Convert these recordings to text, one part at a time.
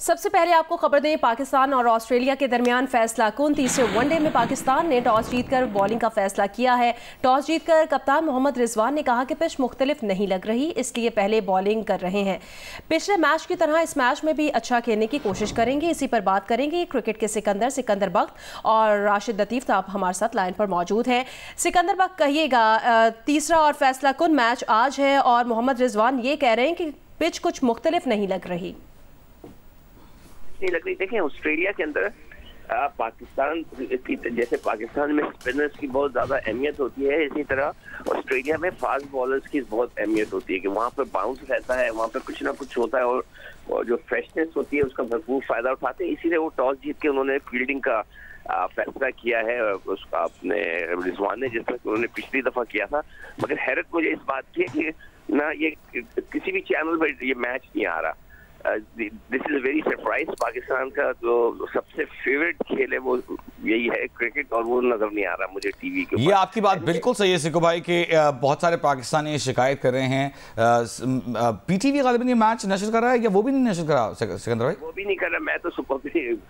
सबसे पहले आपको खबर दें, पाकिस्तान और ऑस्ट्रेलिया के दरमियान फैसला कुन तीसरे वनडे में पाकिस्तान ने टॉस जीतकर बॉलिंग का फैसला किया है। टॉस जीतकर कप्तान मोहम्मद रिजवान ने कहा कि पिच मुख्तलिफ नहीं लग रही, इसलिए पहले बॉलिंग कर रहे हैं। पिछले मैच की तरह इस मैच में भी अच्छा खेलने की कोशिश करेंगे। इसी पर बात करेंगे क्रिकेट के सिकंदर बख्त और राशिद लतीफ़ साहब हमारे साथ लाइन पर मौजूद हैं। सिकंदर बख्त, कहिएगा, तीसरा और फैसला कुन मैच आज है और मोहम्मद रिजवान ये कह रहे हैं कि पिच कुछ मुख्तलिफ नहीं लग रही। नहीं लग रही। देखें, ऑस्ट्रेलिया के अंदर पाकिस्तान की जैसे पाकिस्तान में स्पिनर्स की बहुत ज्यादा अहमियत होती है, इसी तरह ऑस्ट्रेलिया में फास्ट बॉलर्स की बहुत अहमियत होती है कि वहाँ पर बाउंस रहता है, वहाँ पर कुछ ना कुछ होता है और जो फ्रेशनेस होती है उसका भरपूर फायदा उठाते हैं। इसीलिए वो टॉस जीत के उन्होंने फील्डिंग का फैसला किया है उसका अपने रिजवान ने, जिस तरह उन्होंने पिछली दफा किया था। मगर हैरत मुझे इस बात की कि ना ये किसी भी चैनल पर ये मैच नहीं आ रहा। This is very surprise. Pakistan का जो सबसे फेवरेट खेल है वो यही है क्रिकेट, और वो नजर नहीं आ रहा मुझे टीवी के ऊपर। ये आपकी बात बिल्कुल सही है सिको भाई कि बहुत सारे पाकिस्तानी शिकायत कर रहे हैं। पीटीवी गालिबन ये मैच नशर कर रहा है या वो भी नहीं नशर कर रहा सिकंदर भाई? वो भी नहीं कर रहा। मैं तो सुबह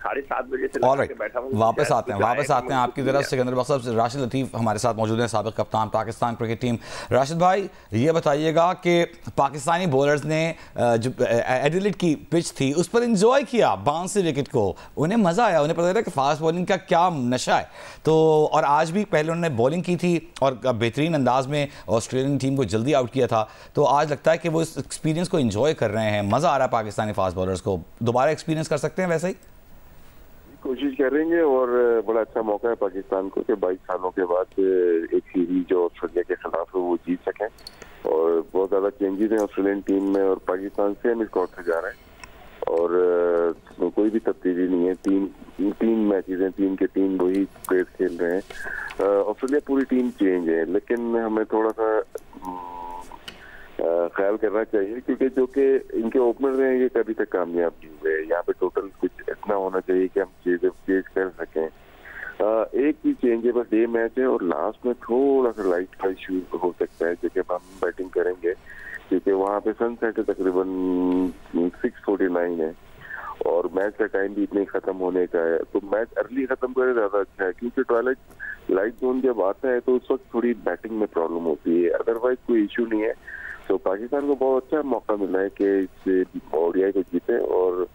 7:30 बजे से बैठा हूं। वापस आते हैं आपकी तरफ। सिकंदर बख्त साहब, राशिद लतीफ़ हमारे साथ मौजूद हैं, साबिक कप्तान पाकिस्तान क्रिकेट टीम। राशिद भाई, ये बताइएगा कि पाकिस्तानी बॉलर्स ने जो एडिलेड की पिच थी उस पर एंजॉय किया बाउंसी विकेट को, उन्हें मजा आया, उन्हें पता था कि फास्ट बॉलिंग का क्या नशा है। तो और आज भी पहले उन्होंने बॉलिंग की थी और बेहतरीन अंदाज में ऑस्ट्रेलियन टीम को जल्दी आउट किया था। तो आज लगता है कि वो इस एक्सपीरियंस को एंजॉय कर रहे हैं, मजा आ रहा है पाकिस्तानी फास्ट बॉलर्स को। दोबारा एक्सपीरियंस कर सकते हैं वैसे ही? कोशिश करेंगे और बड़ा अच्छा मौका है पाकिस्तान को कि 22 सालों के बाद एक सीरीज जो ऑस्ट्रेलिया के खिलाफ है वो जीत सकें। और बहुत ज्यादा चेंजेस हैं ऑस्ट्रेलियन टीम में और पाकिस्तान सेम स्क्वाड से जा रहे हैं और कोई भी तब्दीली नहीं है। तीन मैचेस हैं, 3 के 3 वही प्लेयर खेल रहे हैं। ऑस्ट्रेलिया पूरी टीम चेंज है, लेकिन हमें थोड़ा सा ख्याल करना चाहिए क्योंकि जो कि इनके ओपनर हैं ये कभी तक कामयाब नहीं हुए। यहाँ पे टोटल कुछ इतना होना चाहिए कि हम चीजें चेंज कर सकें। एक ही चेंज है, बस ये मैच है और लास्ट में थोड़ा सा लाइट का इशू हो सकता है जब हम बैटिंग करेंगे क्योंकि वहाँ पे सनसेट तकरीबन 6:49 है और मैच का टाइम भी इतने खत्म होने का है। तो मैच अर्ली खत्म करे ज्यादा अच्छा है क्योंकि ट्वाइलाइट लाइट जोन जब आता है तो उस वक्त थोड़ी बैटिंग में प्रॉब्लम होती है। अदरवाइज कोई इशू नहीं है। तो पाकिस्तान को बहुत अच्छा मौका मिला है कि इस ओडीआई को जीते और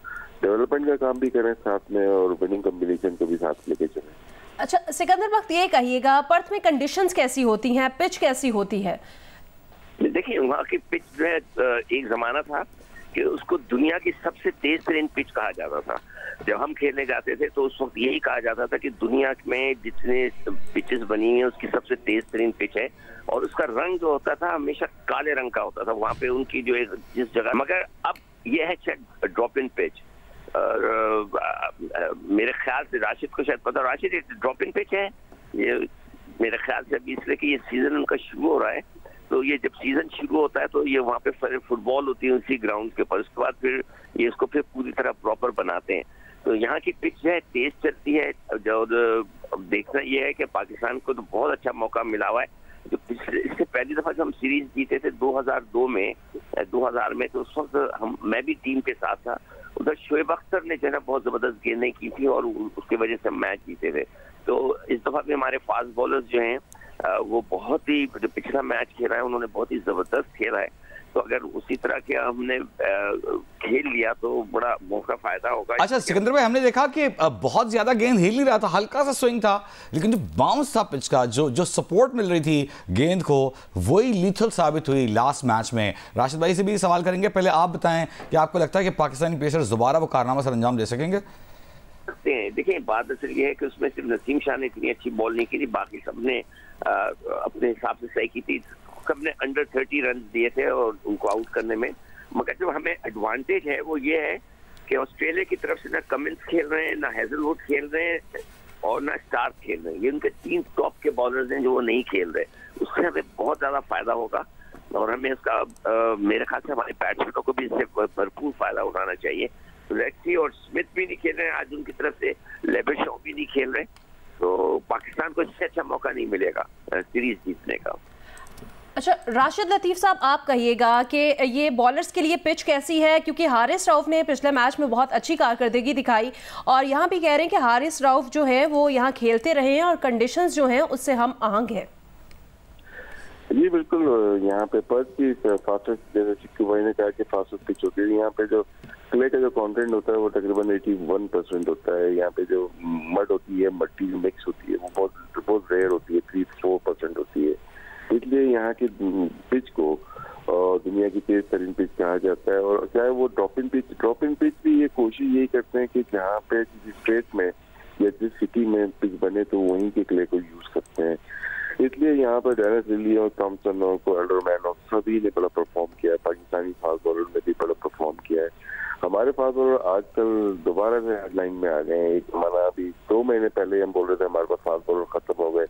डेवलपमेंट का काम भी करें साथ में और विनिंग कॉम्बिनेशन को भी साथ लेके चलें। अच्छा सिकंदर बख्त, ये कहिएगा, पर्थ में कंडीशंस कैसी होती हैं, पिच कैसी होती है? देखिए, वहाँ की पिच जो है एक जमाना था कि उसको दुनिया की सबसे तेज तरीन पिच कहा जाता था। जब हम खेलने जाते थे तो उस वक्त यही कहा जाता था कि दुनिया में जितने पिचेस बनी हैं उसकी सबसे तेज तरीन पिच है और उसका रंग जो होता था हमेशा काले रंग का होता था वहाँ पे उनकी जो जिस जगह। मगर अब ये है ड्रॉप इन पिच। मेरे ख्याल से राशिद को शायद पता, राशिद एक ड्रॉप इन पिच है ये मेरे ख्याल से। अभी इसलिए कि ये सीजन उनका शुरू हो रहा है तो ये जब सीजन शुरू होता है तो ये वहाँ पे फुटबॉल होती है उसी ग्राउंड के ऊपर। उसके बाद फिर ये इसको फिर पूरी तरह प्रॉपर बनाते हैं। तो यहाँ की पिच जो है तेज चलती है। जो देखना ये है कि पाकिस्तान को तो बहुत अच्छा मौका मिला हुआ है। जो इससे पहली दफा जब हम सीरीज जीते थे 2002 में 2000 में, तो उस वक्त मैं भी टीम के साथ था। उधर शोएब अख्तर ने जो है बहुत जबरदस्त गेंदें की थी और उसकी वजह से मैच जीते थे। तो इस दफा भी हमारे फास्ट बॉलर्स जो हैं वो बहुत ही, जो पिछला मैच खेला है उन्होंने बहुत ही जबरदस्त खेला है। तो अगर उसी तरह के हमने खेल लिया तो बड़ा मौका फायदा होगा। अच्छा सिकंदर भाई, हमने देखा कि बहुत ज्यादा गेंद हिल नहीं रहा था, हल्का सा स्विंग था, लेकिन जो बाउंस था पिच का, जो सपोर्ट मिल रही थी गेंद को, वही लीथल साबित हुई लास्ट मैच में। राशिद भाई से भी सवाल करेंगे, पहले आप बताएं कि आपको लगता है कि पाकिस्तानी पेसर्स दोबारा वो कारनामा सर अंजाम दे सकेंगे? देखिए, बात असल ये है कि उसमें सिर्फ नसीम शाह ने इतनी अच्छी बॉल नहीं की थी, बाकी सबने अपने हिसाब से सही की थी। सबने अंडर 30 रन दिए थे और उनको आउट करने में। मगर जो हमें एडवांटेज है वो ये है कि ऑस्ट्रेलिया की तरफ से ना कमिंस खेल रहे हैं, ना हेजलवुड खेल रहे हैं और ना स्टार्क खेल रहे हैं। ये उनके 3 टॉप के बॉलर्स हैं जो वो नहीं खेल रहे। उससे हमें बहुत ज्यादा फायदा होगा और हमें इसका मेरे ख्याल से हमारे बैट्समैनों को भी इससे भरपूर फायदा उठाना चाहिए। रेक्सी और स्मिथ भी नहीं खेल रहे हैं आज, उनकी तरफ से लेबरशॉ भी नहीं खेल रहे। तो पाकिस्तान को इससे अच्छा मौका नहीं मिलेगा सीरीज जीतने का। अच्छा राशिद लतीफ़ साहब, आप कहिएगा कि ये बॉलर्स के लिए पिच कैसी है, क्योंकि हारिस रऊफ ने पिछले मैच में बहुत अच्छी कारकर्दगी दिखाई और यहाँ भी कह रहे हैं कि हारिस रऊफ जो है वो यहाँ खेलते रहे हैं और कंडीशंस जो हैं उससे हम आहंग हैं। जी बिल्कुल, यहाँ पे पर्थ की फास्टेस्ट, जैसे चिक्कू भाई ने कहा कि फास्टेस्ट पिच होती है। यहाँ पे जो क्ले का जो कंटेंट होता है वो तकरीबन 81% होता है। यहाँ पे जो मड होती है, मट्टी मिक्स होती है, वो बहुत रेयर होती है, 3-4% होती है। इसलिए यहाँ की पिच को दुनिया की तेज तरीन पिच कहा जाता है। और चाहे वो ड्रॉपिंग पिच भी ये कोशिश यही करते हैं कि जहाँ पे किसी स्टेट में या जिस सिटी में पिच बने तो वहीं के क्ले को यूज करते हैं। इसलिए यहाँ पर डेनिस लिली और थॉमसन और एल्डरमैन और सभी ने बड़ा परफॉर्म किया है। पाकिस्तानी फास्ट बॉलर ने भी बड़ा परफॉर्म किया है। हमारे फास्ट बॉलर आजकल दोबारा से हेडलाइन में आ गए हैं। एक माना अभी 2 महीने पहले हम बोल रहे थे हमारे पास फास्ट बॉलर खत्म हो गए।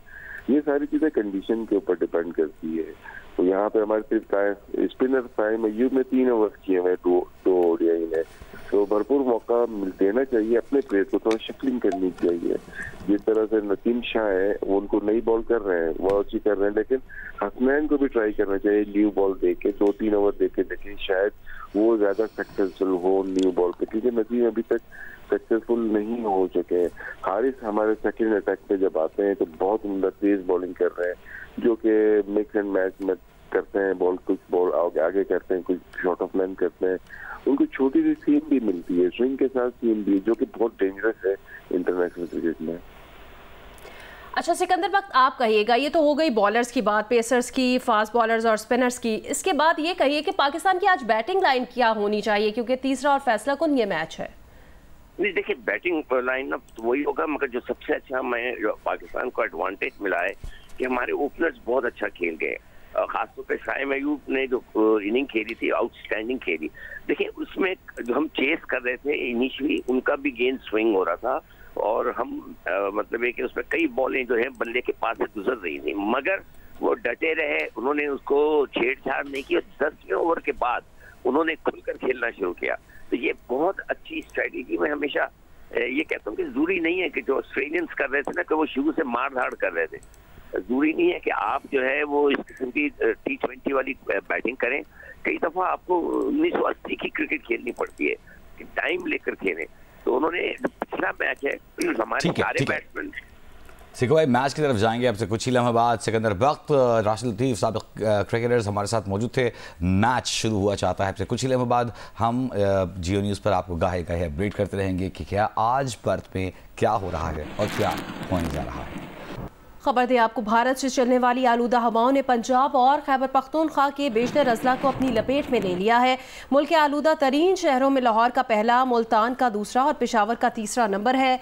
ये सारी चीजें कंडीशन के ऊपर डिपेंड करती है। तो यहाँ पे हमारे सिर्फ स्पिनर टाइम अयूब में 3 ओवर किए हुए 2 ओडीआई में, तो भरपूर मौका देना चाहिए अपने प्लेयर को, थोड़ा शफलिंग करनी चाहिए। जिस तरह से नसीम शाह है वो उनको नई बॉल कर रहे हैं, वो अच्छी कर रहे हैं, लेकिन हसनैन को भी ट्राई करना चाहिए न्यू बॉल देके, 2-3 ओवर देके देखें, शायद वो ज्यादा सक्सेसफुल हो न्यू बॉल पे, क्योंकि नसीम अभी तक सक्सेसफुल नहीं हो चुके हैं। हारिस हमारे सेकंड अटैक पे जब आते हैं तो बहुत उम्दा तेज बॉलिंग कर रहे हैं, जो कि मिक्स एंड मैच में करते हैं बॉल, कुछ बॉल आगे करते हैं, कुछ शॉर्ट ऑफ लेंथ करते हैं। उनको छोटी सी सीम भी मिलती है, स्विंग के साथ सीम भी, जो कि बहुत डेंजरस है इंटरनेशनल क्रिकेट में। अच्छा सिकंदर बख्त, आप कहिएगा, ये तो हो गई बॉलर्स की बात, पेसर्स की, फास्ट बॉलर्स और स्पिनर्स की। इसके बाद ये कहिए कि पाकिस्तान की आज बैटिंग लाइन क्या होनी चाहिए, क्योंकि तीसरा और फैसला कुन ये मैच है। नहीं देखिए, बैटिंग लाइन अप तो वही होगा, मगर जो सबसे अच्छा हमें पाकिस्तान को एडवांटेज मिला है कि हमारे ओपनर्स बहुत अच्छा खेल गए। खासतौर पर शाहिद अयूब ने जो इनिंग खेली थी, आउटस्टैंडिंग खेली। देखिए उसमें जो हम चेस कर रहे थे इनिशियली, उनका भी गेंद स्विंग हो रहा था और हम मतलब है कि उसमें कई बॉलें जो है बल्ले के पास से गुजर रही थी, मगर वो डटे रहे, उन्होंने उसको छेड़छाड़ नहीं की। 10वें ओवर के बाद उन्होंने खुलकर खेलना शुरू किया। तो ये बहुत अच्छी स्ट्रेटेजी। मैं हमेशा ये कहता हूँ कि जरूरी नहीं है कि जो ऑस्ट्रेलियंस कर रहे थे ना, कि वो शुरू से मार धाड़ कर रहे थे। जरूरी नहीं है कि आप जो है वो इस किस्म की T20 वाली बैटिंग करें। कई दफा आपको 1980 की क्रिकेट खेलनी पड़ती है कि टाइम लेकर खेलें। तो उन्होंने पिछला मैच है, हमारे सारे बैट्समैन। सिको भाई, मैच की तरफ जाएंगे आपसे कुछ ही लम्हे बाद। सिकंदर बख्त, राशिद लतीफ़ साबिक़ क्रिकेटर्स हमारे साथ मौजूद थे। मैच शुरू हुआ चाहता है आपसे कुछ ही लम्हे बाद। हम जियो न्यूज़ पर आपको गाहे गाहे अपडेट करते रहेंगे कि क्या आज पर्थ में क्या हो रहा है और क्या होने जा रहा है। खबर दें आपको, भारत से चलने वाली आलूदा हवाओं ने पंजाब और खैबर पख्तूनख्वा के बेशतर अजला को अपनी लपेट में ले लिया है। मुल्क के आलूदा तरीन शहरों में लाहौर का पहला, मुल्तान का दूसरा और पेशावर का तीसरा नंबर है।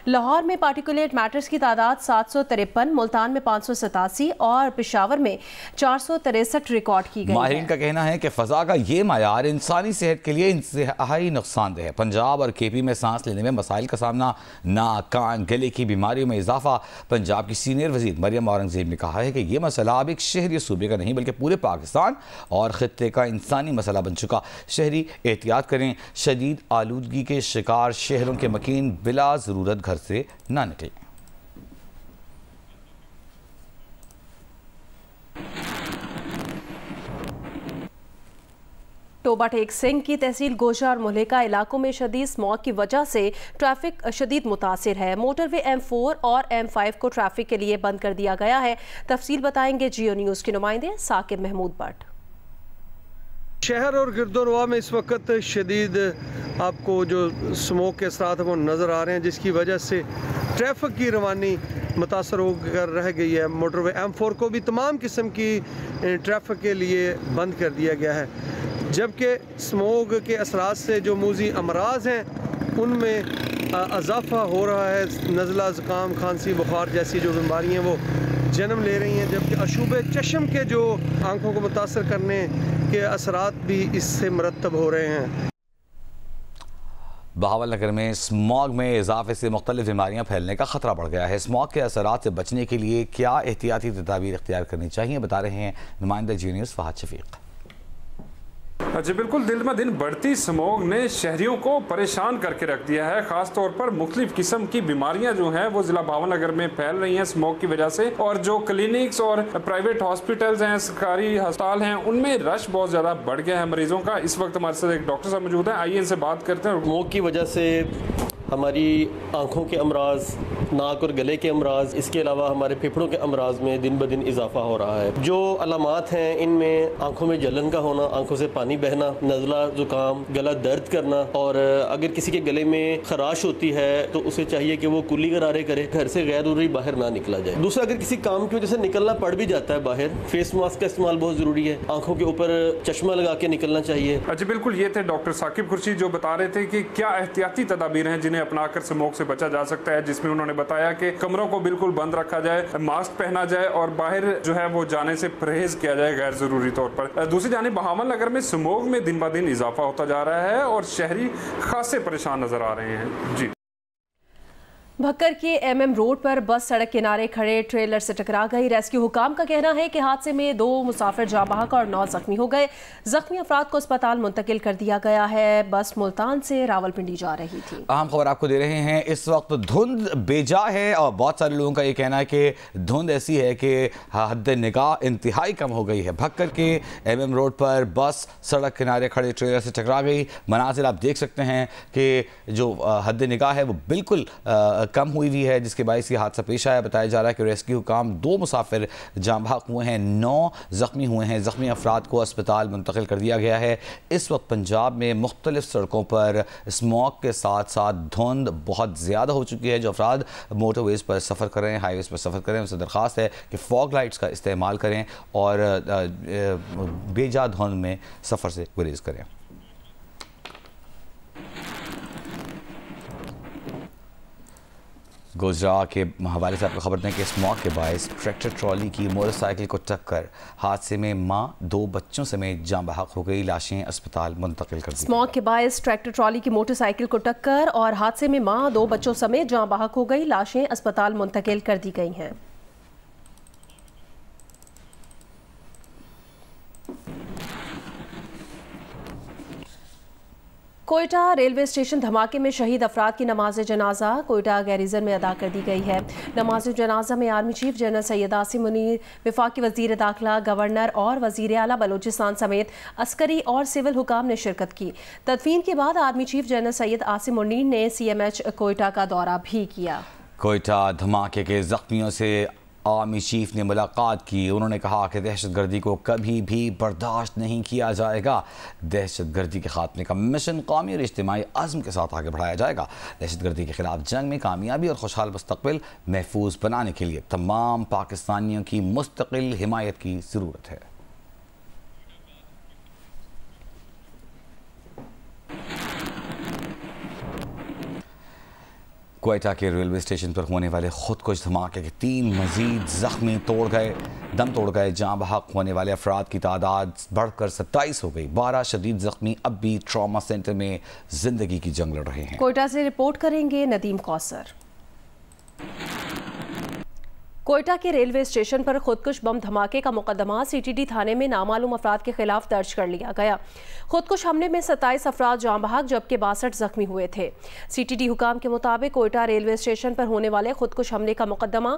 लाहौर में पार्टिकुलेट मैटर्स की तादाद 753, मुल्तान में 587 और पेशावर में 463 रिकॉर्ड की गई। माहिरीन का कहना है कि फ़ज़ा का ये मायार इंसानी सेहत के लिए इंतहाई नुकसानदेह है। पंजाब और KP में सांस लेने में मसाइल का सामना, नाक, कान, गले की बीमारियों में इजाफा। पंजाब की सीनियर वज़ीर मरियम औरंगज़ेब ने कहा है कि यह मसला अब एक शहरी सूबे का नहीं बल्कि पूरे पाकिस्तान और खित्ते का इंसानी मसला बन चुका। शहरी एहतियात करें, शदीद आलूदगी के शिकार शहरों के मकीन बिला ज़रूरत घर से ना निकलें। टोबा टेक सिंह की तहसील गोशा और मुल्हिका इलाकों में शदीद स्मॉग की वजह से ट्रैफिक शदीद मुतासिर है। मोटरवे M4 और M5 को ट्रैफिक के लिए बंद कर दिया गया है। तफसील बताएंगे जियो न्यूज़ के नुमाइंदे साकिब महमूद भट्ट। शहर और गिरदोनवा में इस वक्त शदीद आपको जो स्मोक के साथ वो नज़र आ रहे हैं, जिसकी वजह से ट्रैफिक की रवानी मुतासर होकर रह गई है। मोटरवे M4 को भी तमाम किस्म की ट्रैफिक के लिए बंद कर दिया गया है, जबकि स्मोक के असरात से जो मूजी अमराज हैं उनमें इजाफा हो रहा है। नज़ला, ज़ुकाम, खांसी, बुखार जैसी जो बीमारियाँ वो जन्म ले रही हैं, जबकि अशूबे चश्म के जो आंखों को मुतासर करने के असरात भी इससे मरतब हो रहे हैं। बहावल नगर में स्मॉग में इजाफे से मुख्तलिफ बीमारियाँ फैलने का खतरा बढ़ गया है। स्मॉग के असरात से बचने के लिए क्या एहतियाती तदाबीर इख्तियार करनी चाहिए, बता रहे हैं नुमाइंदा जियो न्यूज़ फहद शफीक। जी बिल्कुल, दिन ब दिन बढ़ती स्मॉग ने शहरियों को परेशान करके रख दिया है। खास तौर पर मुख्तलिफ किस्म की बीमारियां जो हैं वो जिला भावनगर में फैल रही हैं स्मॉग की वजह से, और जो क्लिनिक्स और प्राइवेट हॉस्पिटल्स हैं, सरकारी अस्पताल हैं, उनमें रश बहुत ज़्यादा बढ़ गया है मरीजों का। इस वक्त हमारे साथ एक डॉक्टर साहब मौजूद हैं, आइए इनसे बात करते हैं। स्मॉग की वजह से हमारी आँखों के अमराज, नाक और गले के अमराज, इसके अलावा हमारे फेफड़ों के अमराज में दिन ब दिन इजाफा हो रहा है। जो अलामात हैं इनमें आँखों में जलन का होना, आँखों से पानी बहना, नज़ला, जुकाम, गला दर्द करना, और अगर किसी के गले में खराश होती है तो उसे चाहिए कि वो कुली गरारे करे, घर से गैर जरूरी बाहर ना निकला जाए। दूसरा, अगर किसी काम की वजह से निकलना पड़ भी जाता है बाहर, फेस मास्क का इस्तेमाल बहुत ज़रूरी है। आँखों के ऊपर चश्मा लगा के निकलना चाहिए। जी बिल्कुल, ये थे डॉक्टर साकिब खुर्शीद जो बता रहे थे कि क्या एहतियाती तदाबीर हैं जिन्हें अपनाकर स्मोक से बचा जा सकता है, जिसमें उन्होंने बताया कि कमरों को बिल्कुल बंद रखा जाए, मास्क पहना जाए और बाहर जो है वो जाने से परहेज किया जाए गैर जरूरी तौर पर। दूसरी जानिब भावनगर में स्मोक में दिन ब दिन इजाफा होता जा रहा है और शहरी खासे परेशान नजर आ रहे हैं। जी, भक्कर के MM रोड पर बस सड़क किनारे खड़े ट्रेलर से टकरा गई। रेस्क्यू हुकाम का कहना है कि हादसे में 2 मुसाफिर जाँ बहक और 9 जख्मी हो गए। जख्मी अफराद को अस्पताल मुंतकिल कर दिया गया है। बस मुल्तान से रावलपिंडी जा रही थी। अहम खबर आपको दे रहे हैं, इस वक्त धुंध बेजा है और बहुत सारे लोगों का ये कहना है कि धुंध ऐसी है कि हद निगाह इंतहाई कम हो गई है। भक्कर के MM रोड पर बस सड़क किनारे खड़े ट्रेलर से टकरा गई। मनाजिर आप देख सकते हैं कि जो हद निगाह है वो बिल्कुल कम हुई हुई है, जिसके बायस ये हादसा पेश आया। बताया जा रहा है कि रेस्क्यू काम 2 मुसाफिर जाँ बहक हुए हैं, 9 जख्मी हुए हैं। जख्मी अफराद को अस्पताल मुंतकिल कर दिया गया है। इस वक्त पंजाब में मुख्तलिफ सड़कों पर स्मॉग के साथ साथ धुंध बहुत ज़्यादा हो चुकी है। जो अफराद मोटरवेज़ पर सफ़र कर रहे हैं, हाईवेज़ पर सफ़र कर रहे हैं, उनसे दरख्वास्त है कि फॉग लाइट्स का इस्तेमाल करें और बेजा धुंध में सफ़र से गुरेज करें। गुजरात के हवाले से आपको खबर दें कि स्मॉग के बायस ट्रैक्टर ट्रॉली की मोटरसाइकिल को टक्कर, हादसे में मां 2 बच्चों समेत जाँ बहक हो गई। लाशें अस्पताल मुंतकिल कर दी। स्मॉग के बायस ट्रैक्टर ट्रॉली की मोटरसाइकिल को टक्कर और हादसे में मां 2 बच्चों समेत जाँ बहक हो गई। लाशें अस्पताल मुंतकिल कर दी गई हैं। कोयटा रेलवे स्टेशन धमाके में शहीद अफराद की नमाज जनाजा कोयटा गैरिजन में अदा कर दी गई है। नमाज जनाजा में army chief general Syed Asim Munir, वफाकी वजीर दाखिला, गवर्नर और वजीर आला बलोचिस्तान समेत अस्करी और सिविल हुकाम ने शिरकत की। तदफीन के बाद army chief general Syed Asim Munir ने CMH कोयटा का दौरा भी किया। कोयटा धमाके के जख्मियों से आर्मी चीफ ने मुलाकात की। उन्होंने कहा कि दहशतगर्दी को कभी भी बर्दाश्त नहीं किया जाएगा। दहशतगर्दी के खात्मे का मिशन कौमी और इज्तिमाई अज़्म के साथ आगे बढ़ाया जाएगा। दहशतगर्दी के खिलाफ जंग में कामयाबी और खुशहाल मुस्तक़बिल महफूज बनाने के लिए तमाम पाकिस्तानियों की मुस्तकिल हिमायत की ज़रूरत है। कोयटा के रेलवे स्टेशन पर होने वाले खुदकुश धमाके के 3 मजीद जख्मी दम तोड़ गए। जाँ बहक होने वाले अफराद की तादाद बढ़कर 27 हो गई। 12 शदीद जख्मी अब भी ट्रॉमा सेंटर में जिंदगी की जंग लड़ रहे हैं। कोयटा से रिपोर्ट करेंगे नदीम कौसर। कोयटा के रेलवे स्टेशन पर खुदकुश बम धमाके का मुकदमा CTD थाने में नामालूम अफराद के खिलाफ दर्ज कर लिया गया। खुदकुश हमले में 27 अफराद जाँ बहक जबकि 62 जख्मी हुए थे। CTD हुकाम के मुताबिक कोयटा रेलवे स्टेशन पर होने वाले खुदकुश हमले का मुकदमा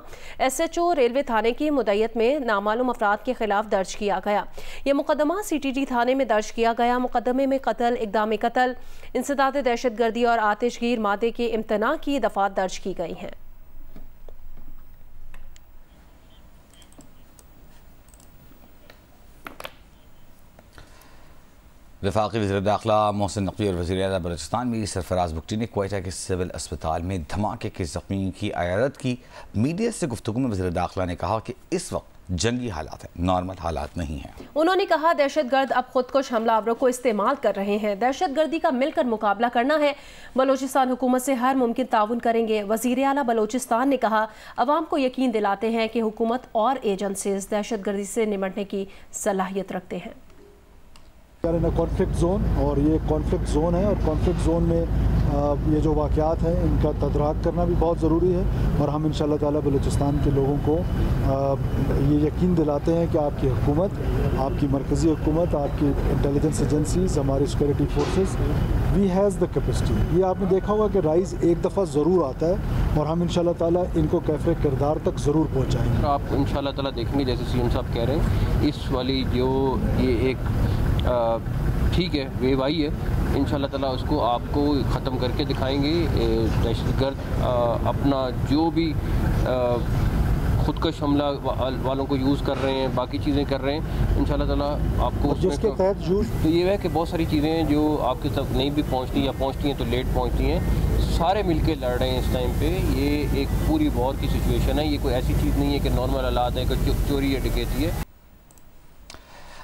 SHO रेलवे थाने की मुद्दत में नामालूम अफराद के खिलाफ दर्ज किया गया। ये मुकदमा CTD थाने में दर्ज किया गया। मुकदमे में कत्ल, इक़दाम कत्ल, इंसदाद दहशतगर्दी और आतिशगीर मादे के इम्तना की दफ़ात दर्ज की गई हैं। वफाकी वज़ीर दाखिला मोहसिन नकवी और वज़ीर आला बलोचिस्तान में सरफराज बुगटी ने कोयटा के सिविल अस्पताल में धमाके के ज़ख्मी की अयादत की। मीडिया से गुफ्तगू में वज़ीर दाखिला ने कहा कि इस वक्त जंगी हालात है, नॉर्मल हालात नहीं हैं। उन्होंने कहा दहशतगर्द अब खुदकुश हमलावरों को इस्तेमाल कर रहे हैं। दहशतगर्दी का मिलकर मुकाबला करना है। बलोचिस्तान हुकूमत से हर मुमकिन ताउन करेंगे। वज़ीर आला बलोचिस्तान ने कहा अवाम को यकीन दिलाते हैं कि हुकूमत और एजेंसीज दहशतगर्दी से निपटने की सलाहियत रखते हैं। कॉन्फ्लिक्ट जोन, और ये कॉन्फ्लिक्ट जोन है, और कॉन्फ्लिक्ट जोन में ये जो वाक़यात हैं इनका तदराक करना भी बहुत ज़रूरी है। और हम इंशाअल्लाह ताला बलूचिस्तान के लोगों को ये यकीन दिलाते हैं कि आपकी हुकूमत, आपकी मरकज़ी हुकूमत, आपकी इंटेलिजेंस एजेंसीज़, हमारी security forces, we has the capacity. ये आपने देखा होगा कि राइज़ एक दफ़ा ज़रूर आता है और हम इंशाअल्लाह ताला इनको कैफ़े किरदार तक ज़रूर पहुँचाएँगे। आप इंशाअल्लाह ताला देखेंगे जैसे सीएम साहब कह रहे हैं, इस वाली जो ये एक ठीक है वेव आई है, इंशाअल्लाह ताला उसको आपको ख़त्म करके दिखाएंगे। दहशतगर्द अपना जो भी खुदकश हमला वालों को यूज़ कर रहे हैं, बाकी चीज़ें कर रहे हैं, इंशाअल्लाह ताला आपको जिसके तहत तो ये है कि बहुत सारी चीज़ें हैं जो आपके तक नहीं भी पहुंचती या पहुंचती हैं तो लेट पहुंचती हैं। सारे मिलके लड़ रहे हैं इस टाइम पे। ये एक पूरी वॉर की सिचुएशन है। ये कोई ऐसी चीज़ नहीं है कि नॉर्मल हालात है कि चोरी या डकैती है।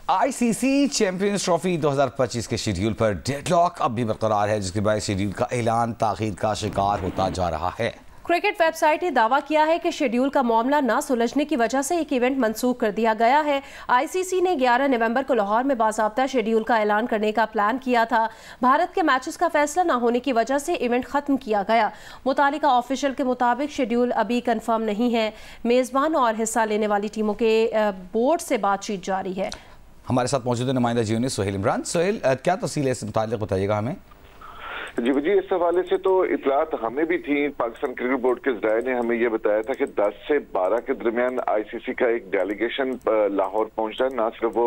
आईसीसी चैंपियंस ट्रॉफी 2025 के शेड्यूल पर डेडलॉक अब भी बरकरार है, जिसके बाद शेड्यूल का ऐलान ताख़ीर का शिकार होता जा रहा है। क्रिकेट वेबसाइट ने दावा किया है कि शेड्यूल का मामला ना सुलझने की वजह से एक इवेंट मंसूख कर दिया गया है। आईसीसी ने 11 नवंबर को लाहौर में बाज़ाब्ता शेड्यूल का ऐलान करने का प्लान किया था। भारत के मैचेस का फैसला ना होने की वजह से इवेंट खत्म किया गया। मुतालिका ऑफिशियल के मुताबिक शेड्यूल अभी कंफर्म नहीं है। मेज़बान और हिस्सा लेने वाली टीमों के बोर्ड से बातचीत जारी है। हमारे साथ मौजूद है नुमाइंदा जीओनी सोहेल इमरान। सोहेल, क्या तफसील है इस मुताल्लिक़ बताइएगा हमें। जी, इस हवाले से तो इतलात हमें भी थी। पाकिस्तान क्रिकेट बोर्ड के ज़राए ने हमें यह बताया था कि 10 से 12 के दरमियान आईसीसी का एक डेलीगेशन लाहौर पहुंचता है। ना सिर्फ वो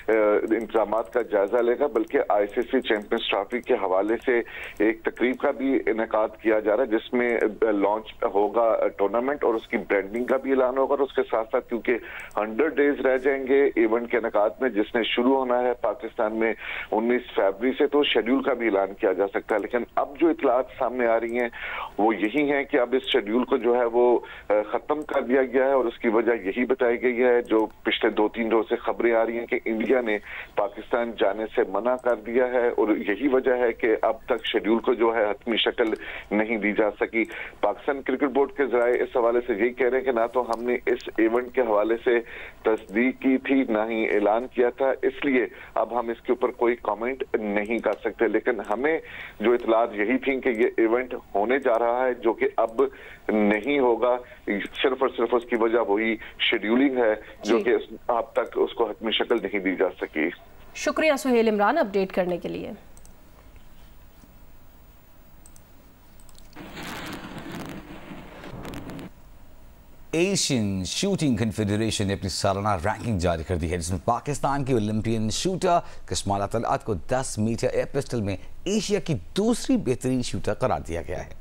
इंतजामात का जायजा लेगा, बल्कि आईसीसी चैंपियंस ट्रॉफी के हवाले से एक तकरीब का भी इनेकाद किया जा रहा है, जिसमें लॉन्च होगा टूर्नामेंट और उसकी ब्रांडिंग का भी ऐलान होगा। और उसके साथ साथ क्योंकि 100 डेज रह जाएंगे इवेंट के इनेकाद में, जिसने शुरू होना है पाकिस्तान में 19 फरवरी से, तो शेड्यूल का भी ऐलान किया जा सकता है। लेकिन अब जो इतलात सामने आ रही हैं वो यही है कि अब इस शेड्यूल को जो है वो खत्म कर दिया गया है। और उसकी वजह यही बताई गई है, जो पिछले 2-3 रोज से खबरें आ रही हैं, कि इंडिया ने पाकिस्तान जाने से मना कर दिया है। और यही वजह है कि अब तक शेड्यूल को जो है हतमी शक्ल नहीं दी जा सकी। पाकिस्तान क्रिकेट बोर्ड के जराए इस हवाले से यही कह रहे हैं कि ना तो हमने इस इवेंट के हवाले से तस्दीक की थी, ना ही ऐलान किया था, इसलिए अब हम इसके ऊपर कोई कमेंट नहीं कर सकते। लेकिन हमें जो इतलात यही थी कि ये इवेंट होने जा रहा है, जो कि अब नहीं होगा। सिर्फ और सिर्फ उसकी वजह वही शेड्यूलिंग है, जो कि अब तक उसको हतमी शक्ल नहीं दी जा सकी। शुक्रिया सोहेल इमरान अपडेट करने के लिए। एशियन शूटिंग कन्फेडरेशन ने अपनी सालाना रैंकिंग जारी कर दी है, जिसमें पाकिस्तान की ओलंपियन शूटर कशमाला तलअत को 10 मीटर एयर पिस्टल में एशिया की दूसरी बेहतरीन शूटर करार दिया गया है।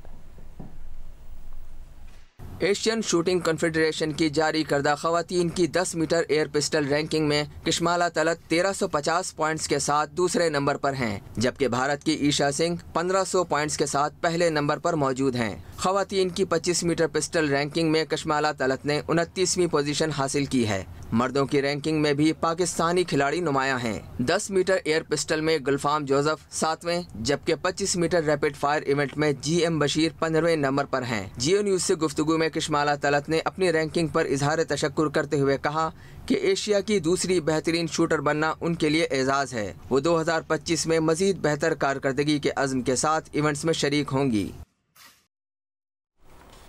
एशियन शूटिंग कन्फेडरेशन की जारी करदा खवातीन की 10 मीटर एयर पिस्टल रैंकिंग में कशमाला तलत 1350 पॉइंट्स के साथ दूसरे नंबर पर हैं, जबकि भारत की ईशा सिंह 1500 पॉइंट्स के साथ पहले नंबर पर मौजूद हैं। खवातीन की 25 मीटर पिस्टल रैंकिंग में कशमाला तलत ने 29वीं पोजीशन हासिल की है। मर्दों की रैंकिंग में भी पाकिस्तानी खिलाड़ी नुमायां हैं। 10 मीटर एयर पिस्टल में गुलफाम जोसेफ 7वें, जबकि 25 मीटर रैपिड फायर इवेंट में GM बशीर 15वें नंबर पर हैं। जियो न्यूज से गुफ्तगू में कशमाला तलत ने अपनी रैंकिंग पर इजहार तशक्कुर करते हुए कहा कि एशिया की दूसरी बेहतरीन शूटर बनना उनके लिए एजाज है। वो 2025 में मजीद बेहतर कारकर्दगी के अज़्म के साथ इवेंट्स में शरीक होंगी।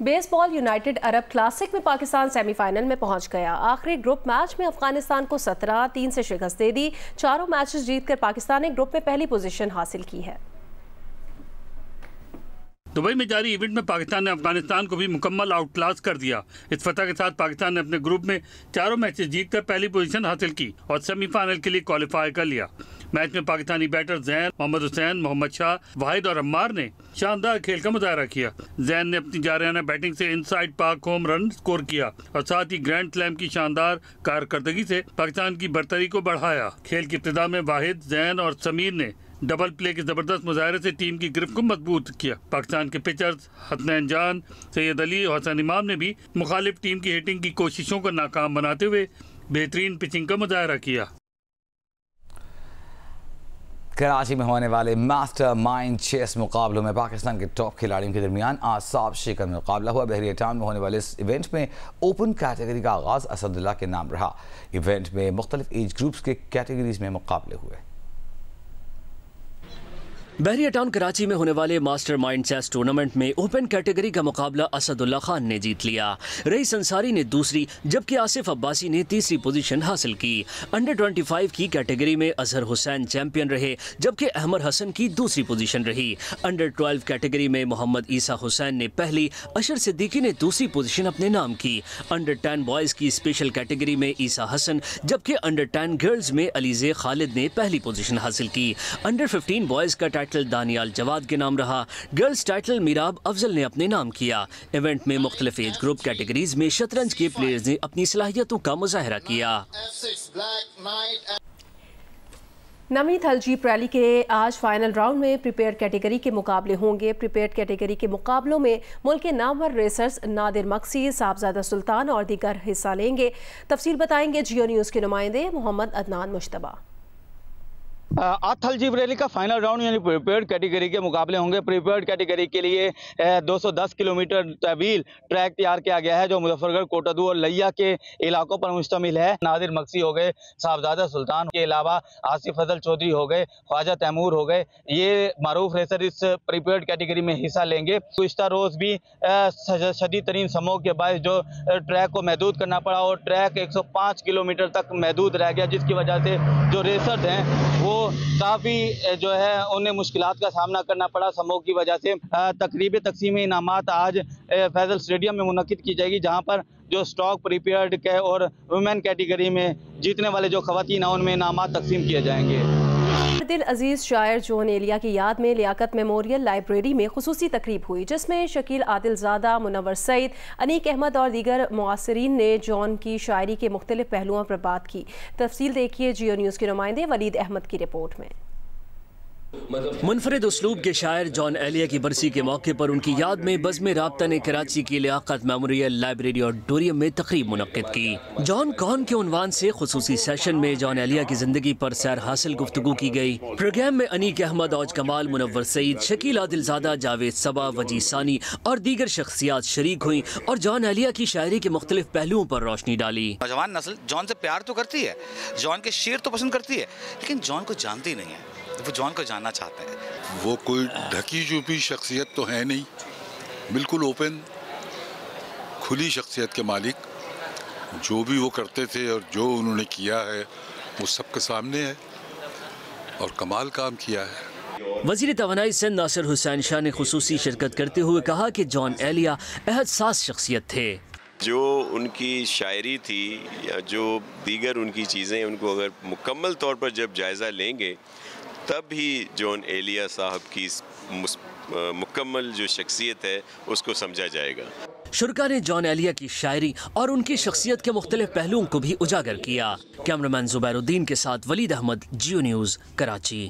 बेसबॉल यूनाइटेड अरब क्लासिक में पाकिस्तान सेमीफाइनल में पहुंच गया। आखिरी ग्रुप मैच में अफगानिस्तान को 17-3 से शिकस्त दे दी। चारों मैचेस जीतकर पाकिस्तान ने ग्रुप में पहली पोजीशन हासिल की है। दुबई में जारी इवेंट में पाकिस्तान ने अफगानिस्तान को भी मुकम्मल आउट क्लास कर दिया। इस फतह के साथ पाकिस्तान ने अपने ग्रुप में चारों मैचेस जीतकर पहली पोजीशन हासिल की और सेमीफाइनल के लिए क्वालिफाई कर लिया। मैच में पाकिस्तानी बैटर जैन, मोहम्मद हुसैन, मोहम्मद शाह, वाहिद और अम्मार ने शानदार खेल का मुजाहरा किया। जैन ने अपनी जारहाना बैटिंग से इनसाइड पाक होम रन स्कोर किया और साथ ही ग्रैंड स्लैम की शानदार कारकर्दगी से पाकिस्तान की बरतरी को बढ़ाया। खेल की इब्तिदा में वाहिद, जैन और समीर ने डबल प्ले के जबरदस्त मुजाहरे से टीम की गिरफ्त को मजबूत किया। पाकिस्तान के पिचर्स हसनैन जान, सैयद अली और हसन इमाम ने भी मुखालिफ टीम की हिटिंग की कोशिशों को नाकाम बनाते हुए बेहतरीन पिचिंग का मुजाहरा किया। कराची में होने वाले मास्टर माइंड चेस मुकाबलों में पाकिस्तान के टॉप खिलाड़ियों के दरमियान आज साफ शिकन मुकाबला हुआ। बहरिया टाउन में होने वाले इस इवेंट में ओपन कैटेगरी का आगाज असदुल्ला के नाम रहा। इवेंट में मुख्तलिफ एज ग्रुप्स के कैटेगरीज में मुकाबले हुए। बहरिया टाउन कराची में होने वाले मास्टरमाइंड चेस टूर्नामेंट में ओपन कैटेगरी का मुकाबला असदुल्ला खान ने जीत लिया। रईस अंसारी ने दूसरी जबकि आसिफ अब्बासी ने तीसरी पोजीशन हासिल की। अंडर 25 की कैटेगरी में अजहर हुसैन चैंपियन रहे जबकि अहमद हसन की दूसरी पोजीशन रही। अंडर 12 कैटेगरी में मोहम्मद ईसा हुसैन ने पहली, अशर सिद्दीकी ने दूसरी पोजीशन अपने नाम की। अंडर 10 बॉयज़ की स्पेशल कैटेगरी में ईसा हसन जबकि अंडर 10 गर्ल्स में अलीजे खालिद ने पहली पोजीशन हासिल की। अंडर 15 बॉयज़ का टाइटल दानियाल जवाद के नाम रहा। गर्ल्स टाइटल मीराब अफजल ने अपने नाम किया। इवेंट में मुख्तलिफ एज ग्रुप कैटेगरीज में शतरंज के प्लेयर्स ने अपनी सलाहियतों का मुजाहरा किया। नमी थलजीप रैली के आज फाइनल राउंड में प्रिपेयर्ड कैटेगरी के मुकाबले होंगे। प्रिपेयर्ड कैटेगरी के मुकाबलों में मुल्क के नामवर रेसर्स नादिर मक्सी, साहबजादा सुल्तान और दीगर हिस्सा लेंगे। तफसील बताएंगे जियो न्यूज़ के नुमाइंदे मोहम्मद अदनान मुश्तबा। आज थलजीप रैली का फाइनल राउंड यानी प्रिपेयर्ड कैटेगरी के मुकाबले होंगे। प्रिपेयर्ड कैटेगरी के लिए 210 किलोमीटर तवील ट्रैक तैयार किया गया है जो मुजफ्फरगढ़, कोटदू और लिया के इलाकों पर मुश्तमिल है। नादिर मक्सी हो गए, साहबजादा सुल्तान के अलावा आसिफ फजल चौधरी हो गए, ख्वाजा तैमूर हो गए, ये मारूफ रेसर इस प्रिपेयर्ड कैटेगरी में हिस्सा लेंगे। गुज़िश्ता रोज़ भी शदीद तरीन स्मॉग के बाद जो ट्रैक को महदूद करना पड़ा और ट्रैक 105 किलोमीटर तक महदूद रह गया, जिसकी वजह से जो रेसर्स हैं वो काफ़ी जो है उन्हें मुश्किलात का सामना करना पड़ा स्मॉग की वजह से। तकरीब तकसीम इनामात आज फैजल स्टेडियम में मुनक्किद की जाएगी, जहां पर जो स्टॉक प्रिपेयर्ड के और वुमेन कैटेगरी में जीतने वाले जो खवातीन हैं उनमें इनामात तकसीम किए जाएंगे। दिल अजीज शायर जॉन एलिया की याद में लियाकत मेमोरियल लाइब्रेरी में खुसूसी तकरीब हुई जिसमें शकील आदिलजादा, मुनव्वर सईद, अनीक अहमद और दीगर मुआसरीन ने जॉन की शायरी के मुख्तलिफ पहलुओं पर बात की। तफसील देखिए जियो न्यूज़ के नुमाइंदे वलीद अहमद की रिपोर्ट में। मुनफरिद उसलूब के शायर जॉन एलिया की बरसी के मौके पर उनकी याद में बज़्म राब्ता ने कराची की लियाकत मेमोरियल लाइब्रेरी ऑडिटोरियम में तकरीब मुनक्किद की। जॉन कौन के उन्वान से खुसूसी सेशन में जॉन एलिया की जिंदगी पर सैर हासिल गुफ्तगू की गई। प्रोग्राम में अनीक अहमद, औज कमाल, मुनव्वर सईद, शकील आदिलजादा, जावेद सबा, वजी सानी और दीगर शख्सियात शरीक हुई और जॉन एलिया की शायरी के मुख्तलिफ पहलुओं पर रोशनी डाली। नौजवान नस्ल जॉन से प्यार तो करती है, जॉन के शेर तो पसंद करती है, लेकिन जॉन को जानती नहीं है, वो जॉन को जानना चाहते हैं। वो कोई ढकी छुपी शख्सियत तो है नहीं, बिल्कुल ओपन खुली शख्सियत के मालिक। जो भी वो करते थे और जो उन्होंने किया है वो सबके सामने है और कमाल काम किया है। वज़ीर तवानाई सिंध नासिर हुसैन शाह ने खुसूसी शिरकत करते हुए कहा कि जॉन एलिया एहसास शख्सियत थे। जो उनकी शायरी थी या जो दीगर उनकी चीज़ें, उनको अगर मुकम्मल तौर पर जब जायज़ा लेंगे तब ही जॉन एलिया साहब की मुकम्मल जो शख्सियत है उसको समझा जाएगा। शुरका ने जॉन एलिया की शायरी और उनकी शख्सियत के मुख्तलिफ पहलुओं को भी उजागर किया। कैमरामैन जुबैरुद्दीन के साथ वलीद अहमद, जियो न्यूज़, कराची।